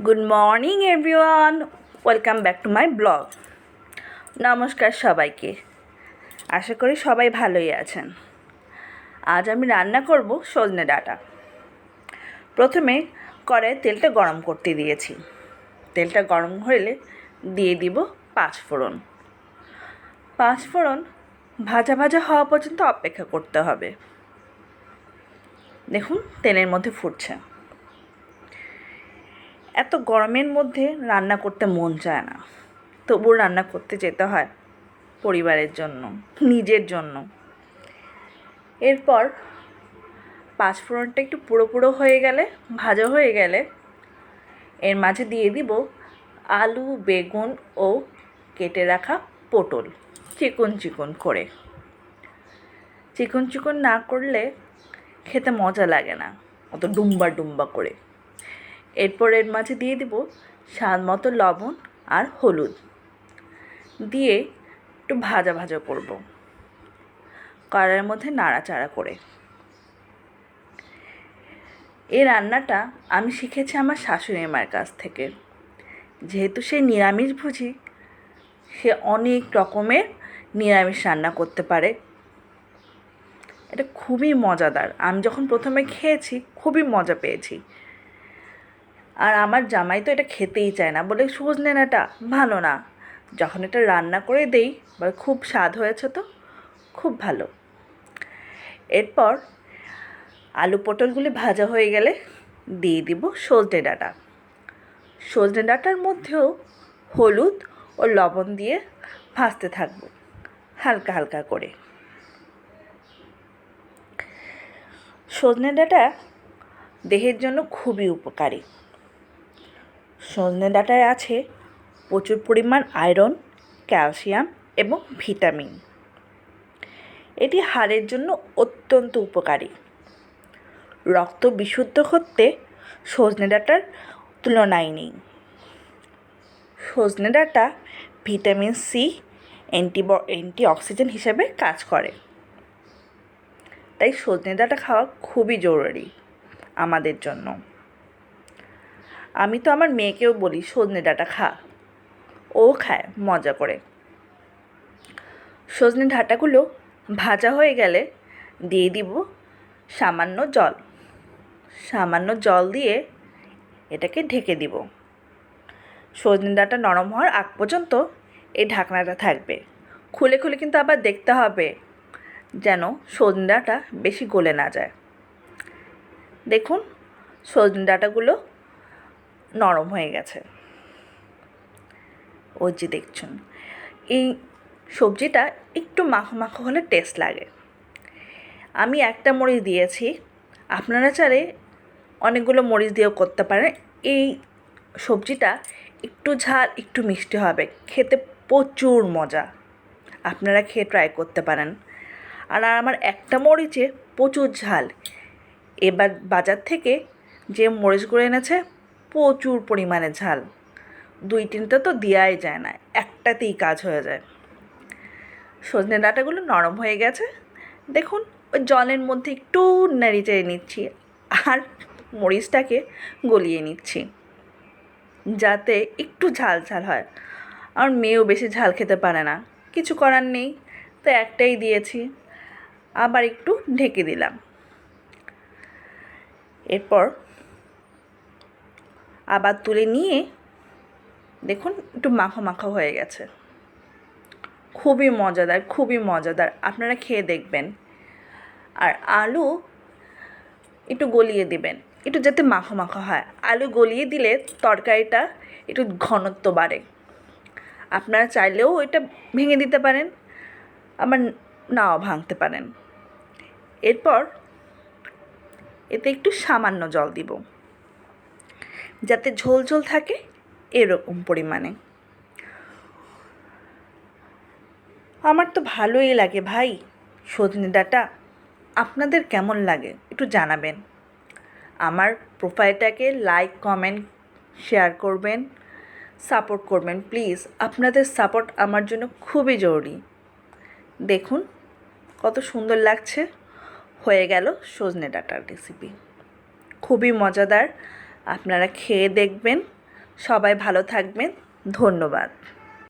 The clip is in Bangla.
Good morning everyone, welcome back to my blog. নমস্কার সবাইকে, আশা করি সবাই ভালোই আছেন। আজ আমি রান্না করব সজনে ডাঁটা। প্রথমে কড়াইয়ে তেলটা গরম করতে দিয়েছি। তেলটা গরম হলে দিয়ে দিব পাঁচফোড়ন। পাঁচফোড়ন ভাজা ভাজা হওয়া পর্যন্ত অপেক্ষা করতে হবে। দেখুন তেলের মধ্যে ফুটছে। এত গরমের মধ্যে রান্না করতে মন চায় না, তবু রান্না করতে যেতে হয় পরিবারের জন্য, নিজের জন্য। এরপর পাঁচফোড়নটা একটু পুরো পুরো হয়ে গেলে, ভাজা হয়ে গেলে, এর মাঝে দিয়ে দিব আলু, বেগুন ও কেটে রাখা পটল চিকন চিকন করে। চিকন চিকন না করলে খেতে মজা লাগে না, অত ডুম্বা ডুম্বা করে। এরপর এর মাঝে দিয়ে দিব স্বাদ মতো লবণ আর হলুদ দিয়ে একটু ভাজা ভাজা করব, কড়াইয়ের মধ্যে নাড়াচাড়া করে। এই রান্নাটা আমি শিখেছি আমার শাশুড়ি মায়ের কাছ থেকে। যেহেতু সে নিরামিষভোজী, সে অনেক রকমের নিরামিষ রান্না করতে পারে। এটা খুবই মজাদার। আমি যখন প্রথমে খেয়েছি খুবই মজা পেয়েছি। আর আমার জামাই তো এটা খেতেই চায় না, বলে সজনে ডাঁটা ভালো না। যখন এটা রান্না করে দেই বলে খুব স্বাদ হয়েছে, তো খুব ভালো। এরপর আলু পটলগুলি ভাজা হয়ে গেলে দিয়ে দিব সজনে ডাঁটা। সজনে ডাঁটার মধ্যেও হলুদ ও লবণ দিয়ে ভাজতে থাকবো হালকা হালকা করে। সজনে ডাঁটা দেহের জন্য খুবই উপকারী। সজনে ডাঁটায় আছে প্রচুর পরিমাণ আয়রন, ক্যালসিয়াম এবং ভিটামিন। এটি হাড়ের জন্য অত্যন্ত উপকারী। রক্ত বিশুদ্ধ করতে সজনে ডাঁটার তুলনাই নেই। সজনে ডাঁটা ভিটামিন সি, অ্যান্টিঅক্সিডেন্ট হিসেবে কাজ করে। তাই সজনে ডাঁটা খাওয়া খুবই জরুরি আমাদের জন্য। আমি তো আমার মেয়েকেও বলি সজনে ডাঁটা খা, ও খায় মজা করে। সজনে ডাঁটাগুলো ভাজা হয়ে গেলে দিয়ে দিব সামান্য জল। সামান্য জল দিয়ে এটাকে ঢেকে দিব। সজনে ডাঁটা নরম হওয়ার আগ পর্যন্ত এই ঢাকনাটা থাকবে। খুলে খুলে কিন্তু আবার দেখতে হবে যেন সজনে ডাঁটা বেশি গলে না যায়। দেখুন সজনে ডাঁটাগুলো নরম হয়ে গেছে। ওই যে দেখছেন, এই সবজিটা একটু মাখো মাখো হলে টেস্ট লাগে। আমি একটা মরিচ দিয়েছি, আপনারা চাইলে অনেকগুলো মরিচ দিয়েও করতে পারেন। এই সবজিটা একটু ঝাল একটু মিষ্টি হবে, খেতে প্রচুর মজা। আপনারা খেয়ে ট্রাই করতে পারেন। আর আমার একটা মরিচে প্রচুর ঝাল। এবার বাজার থেকে যে মরিচগুলো এনেছে প্রচুর পরিমাণে ঝাল, 2-3টা তো দেওয়াই যায় না, একটাতেই কাজ হয়ে যায়। সজনে ডাঁটাগুলো নরম হয়ে গেছে। দেখুন ওই জলের মধ্যে একটু নেড়ে চেড়ে নিচ্ছি আর মরিচটাকে গলিয়ে নিচ্ছি যাতে একটু ঝাল ঝাল হয়। আর মেয়েও বেশি ঝাল খেতে পারে না, কিছু করার নেই, তো একটাই দিয়েছি। আবার একটু ঢেকে দিলাম। এরপর আবার তুলে নিয়ে দেখুন একটু মাখো মাখো হয়ে গেছে। খুবই মজাদার, খুবই মজাদার, আপনারা খেয়ে দেখবেন। আর আলু একটু গলিয়ে দেবেন, একটু যাতে মাখো মাখো হয়। আলু গলিয়ে দিলে তরকারিটা একটু ঘনত্ব বাড়ে। আপনারা চাইলেও এটা ভেঙে দিতে পারেন, আবার নাও ভাঙতে পারেন। এরপর এতে একটু সামান্য জল দিব যাতে ঝোল ঝোল থাকে, এরকম পরিমাণে। আমার তো ভালোই লাগে ভাই সজনে ডাঁটা। আপনাদের কেমন লাগে একটু জানাবেন। আমার প্রোফাইলটাকে লাইক, কমেন্ট, শেয়ার করবেন, সাপোর্ট করবেন প্লিজ। আপনাদের সাপোর্ট আমার জন্য খুবই জরুরি। দেখুন কত সুন্দর লাগছে। হয়ে গেল সজনে ডাঁটার রেসিপি, খুবই মজাদার। আপনারা খেয়ে দেখবেন, সবাই ভালো থাকবেন। ধন্যবাদ।